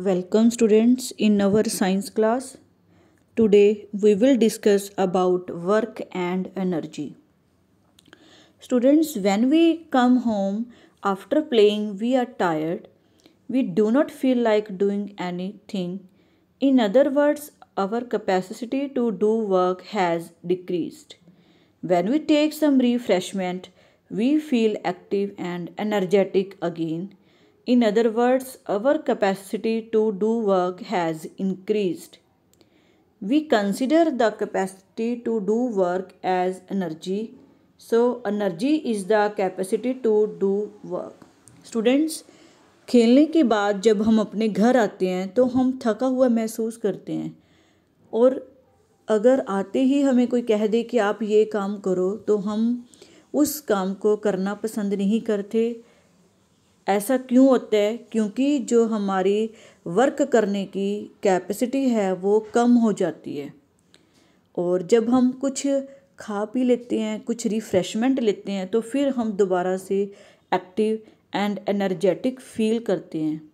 Welcome students in our science class. Today we will discuss about work and energy. Students, when we come home after playing, we are tired. We do not feel like doing anything. In other words, our capacity to do work has decreased. When we take some refreshment, we feel active and energetic again. In other words, our capacity to do work has increased. We consider the capacity to do work as energy. So, energy is the capacity to do work. Students, खेलने के बाद जब हम अपने घर आते हैं तो हम थका हुआ महसूस करते हैं और अगर आते ही हमें कोई कह दे कि आप ये काम करो तो हम उस काम को करना पसंद नहीं करते। ऐसा क्यों होता है? क्योंकि जो हमारी वर्क करने की कैपेसिटी है वो कम हो जाती है और जब हम कुछ खा पी लेते हैं, कुछ रिफ़्रेशमेंट लेते हैं तो फिर हम दोबारा से एक्टिव एंड एनर्जेटिक फील करते हैं।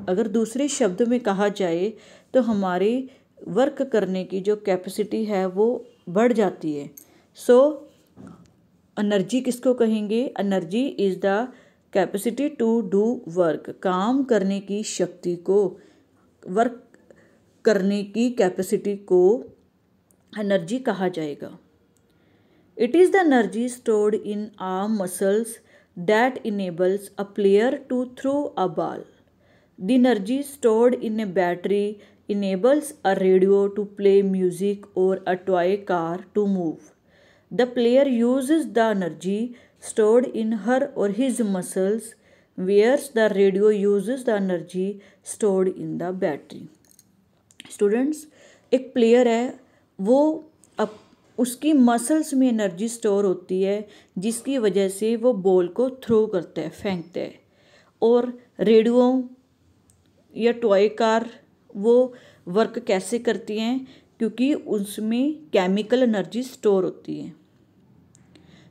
अगर दूसरे शब्द में कहा जाए तो हमारी वर्क करने की जो कैपेसिटी है वो बढ़ जाती है। सो एनर्जी किसको कहेंगे? Energy is the capacity to do work. काम करने की शक्ति को, वर्क करने की कैपेसिटी को एनर्जी कहा जाएगा। It is the energy stored in arm muscles that enables a player to throw a ball. The energy stored in a battery enables a radio to play music or a toy car to move. The player uses the energy stored in her or his muscles, whereas the radio uses the energy stored in the battery. Students, एक player है वो उसकी muscles में energy store होती है जिसकी वजह से वो बॉल को थ्रो करता है, फेंकता है। और रेडियो या टॉय कार वो वर्क कैसे करती हैं? क्योंकि उसमें केमिकल एनर्जी स्टोर होती है।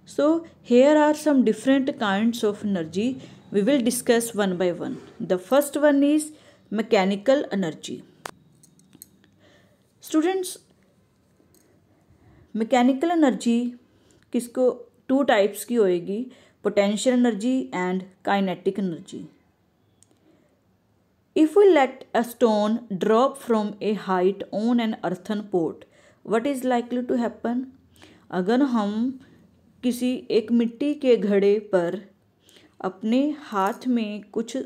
So here are some different kinds of energy. We will discuss one by one. The first one is mechanical energy. Students, mechanical energy किसको टू टाइप्स की होएगी, potential energy and kinetic energy. If we let a stone drop from a height on an earthen pot, what is likely to happen? अगर हम किसी एक मिट्टी के घड़े पर अपने हाथ में कुछ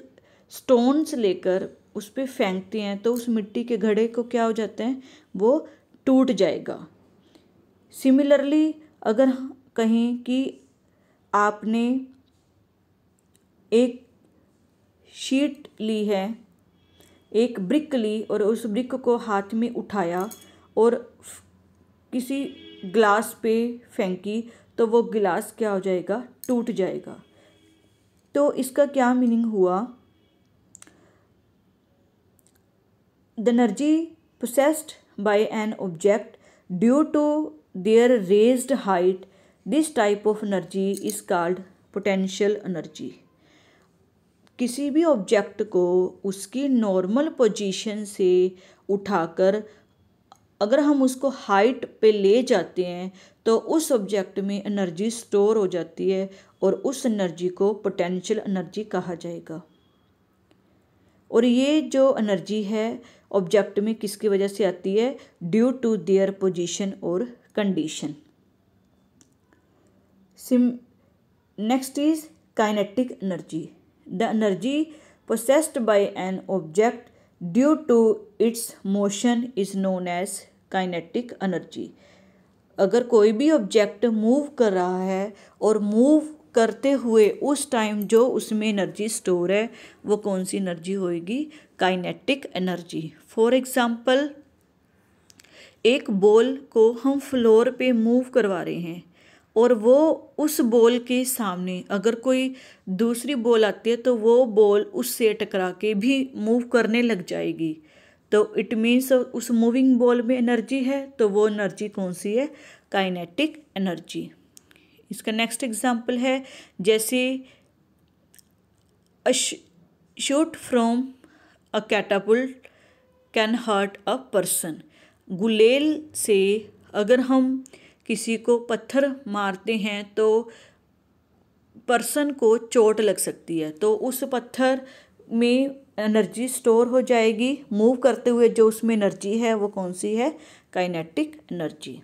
स्टोन्स लेकर उस पर फेंकते हैं तो उस मिट्टी के घड़े को क्या हो जाता है? वो टूट जाएगा। सिमिलरली अगर कहें कि आपने एक शीट ली है, एक ब्रिक ली और उस ब्रिक को हाथ में उठाया और किसी ग्लास पे फेंकी तो वो गिलास क्या हो जाएगा? टूट जाएगा। तो इसका क्या मीनिंग हुआ? The energy possessed by an object due to their raised height, this type of energy is called potential energy. किसी भी ऑब्जेक्ट को उसकी नॉर्मल पोजीशन से उठाकर अगर हम उसको हाइट पे ले जाते हैं तो उस ऑब्जेक्ट में एनर्जी स्टोर हो जाती है और उस एनर्जी को पोटेंशियल एनर्जी कहा जाएगा। और ये जो एनर्जी है ऑब्जेक्ट में किसकी वजह से आती है? ड्यू टू देयर पोजीशन और condition. Next is kinetic energy. The energy possessed by an object due to its motion is known as kinetic energy. अगर कोई भी ऑब्जेक्ट मूव कर रहा है और मूव करते हुए उस टाइम जो उसमें एनर्जी स्टोर है वो कौन सी एनर्जी होएगी? Kinetic energy. फॉर एग्जांपल, एक बॉल को हम फ्लोर पे मूव करवा रहे हैं और वो उस बॉल के सामने अगर कोई दूसरी बॉल आती है तो वो बॉल उससे टकरा के भी मूव करने लग जाएगी। तो इट मीन्स उस मूविंग बॉल में एनर्जी है, तो वो एनर्जी कौन सी है? Kinetic energy. इसका नेक्स्ट एग्जांपल है जैसे shoot from a catapult can hurt a person. गुलेल से अगर हम किसी को पत्थर मारते हैं तो पर्सन को चोट लग सकती है, तो उस पत्थर में एनर्जी स्टोर हो जाएगी। मूव करते हुए जो उसमें एनर्जी है वो कौन सी है? Kinetic energy.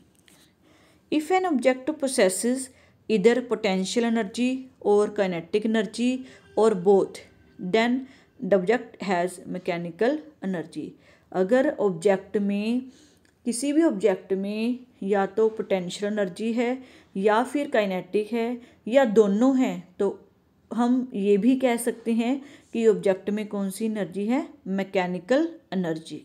If an object possesses either potential energy or kinetic energy or both, then the object has mechanical energy. अगर ऑब्जेक्ट में, किसी भी ऑब्जेक्ट में या तो पोटेंशियल एनर्जी है या फिर काइनेटिक है या दोनों हैं, तो हम ये भी कह सकते हैं कि ऑब्जेक्ट में कौन सी एनर्जी है? Mechanical energy.